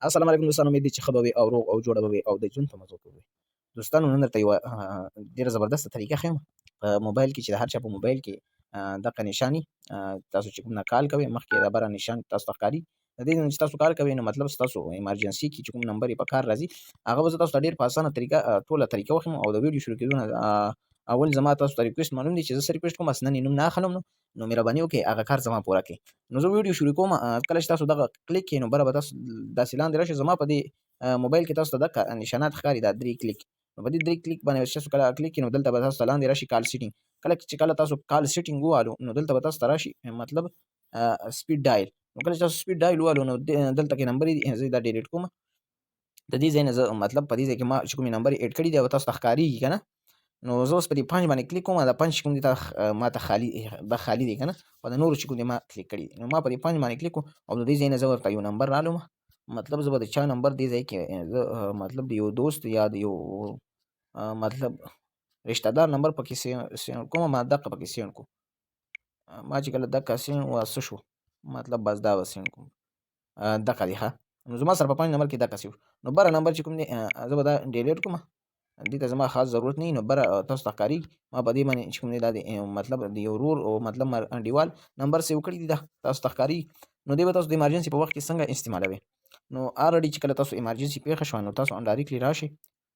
السلام علیکم دوستانو، امید دي چې ښه به وي او روغ او جوړ به وي او د ژوند په مزو کې وي. دوستانو نن درته یوه ډېره زبردسته طریقه ښیم په موبایل کې چې د هر چا په موبایل کې دغه نښاني تاسو چې کوم نه کال کوئ مخکې د بره نښان تاسو ته ښکاري. د دې نه چې تاسو کال کوئ نو مطلب ستاسو ایمرجنسي کې چې کوم نمبر یې په کار راځي هغه به زه تاسو ته ډېر په اسانه طریقه ټوله طریقه وښیم. او د ویډیو شروع کېدو نه اول زما تاسو ته ریکویسټ معلوم دی چې زه څه ریکویسټ کوم، بس نن یې نوم نه اخلم نو مهرباني وکړئ هغه کار زما پوره کړئ. نو زه ویډیو شروع کوم، کله چې تاسو دغه کلیک کړئ نو بره به تاسو داسې لاندې راشي. زما په دې موبایل کې تاسو ته دغه نشانات ښکاري دا 3 کلیک. نو په دې 3 کلیک باندې چې تاسو کله کلیک کړئ نو دلته به تاسو ته لاندې راشي کال سیټینګ. کله تاسو کال سیټینګ ووالو نو دلته به تاسو ته راشي مطلب سپیډ ډایل. نو کله چې تاسو سپیډ ډایل ووالو نو دلته کې نمبر دي، زه دا ډیلیټ کوم. د دې ځای نه زه مطلب په دې ځای کې ما چې کومې نمبر اډ کړي دي او تاسو ته ښکارېږي که نه، نو زه اوس په دې پنچ باندې کلیک کوم. دا پنچ چې کوم دي دا ما ته خالي دی که نه، او د نورو چې کوم دي ما کلیک کړي دي. نو ما په دې پنچ باندې کلیک کوم او د دې ځای نه زه ورته یو نمبر رالم. مطلب زه به د چا نمبر دې ځای کې زه مطلب د یو دوست یا د یو مطلب رشته دار نمبر پکې سیند کوم. ما دغه پکې سیند کوم. ما چې کله دغه سیند څه شو مطلب بس دا به سیند کوم دغه دی ښه. نو زما سره په پنج نمبر کې دغه سي نو بره نمبر چې کوم دی زه به دا ډیلیټ کوم. دې ته زما خاص ضرورت نه وي. نو بره تاسو ته ښکاري ما په دې باندې چې کوم دی دا د مطلب د یو ورور او مطلب انډیوال نمبر سیو کړي دي، دا تاسو ته ښکاري. نو دې به تاسو د ایمرجنسي په وخت کې څنګه استعمالوئ. نو الریډي چې کله تاسو ایمرجنسي پیښه شوه نو تاسو ډایرکټلی راشئ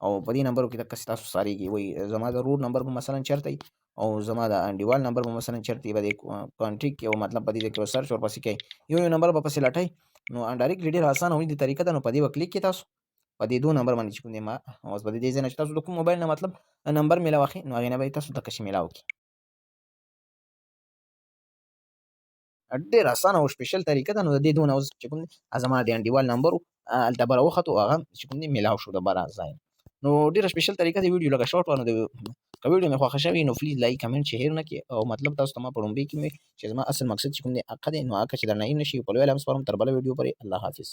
او په دې نمبرو کې دغسې تاسو څارېږي وایي زما د ورور نمبر به مثلا چېرته وي او زما د انډیوال نمبر به مثلا چېرته وي. به دې کانټیکټ کې او مطلب په دې ځای کې سرچ ورپسې کوئ، یو نمبر به پسې لټئ. نو ډایرکټلی ډېره اسانه او ایزي طریقه ده. نو په دې به کلیک کړئ تاسو په دې 2 نمبر باندې چې کوم دی ما اوس په دې ځای نه چې تاسو د کوم موبایل نه مطلب نمبر میلاو اخلئ نو هغې نه به یې تاسو دغه شي میلاو کړي. ډېره اسانه او سپیشل طریقه ده. نو د دې 2 نه اوس چې کوم دی زما د انډیوال نمبر و هلته بره وختو هغه چې کوم دی میلاو شو د بره ځای. نو ډېره سپیشل طریقه د ویډیو لکه شارټ وه. نو که ویډیو مې خوښه شوې نو پلیز لایک کمنټ شیر نه کړي او مطلب تاسو ته ما په لومړي کې مې چې زما اصل مقصد چې کوم دی هغه دی نو هغه که چې درنه نه شي په لوی لاس سپارم. تر بله ویډیو پورې الله حافظ.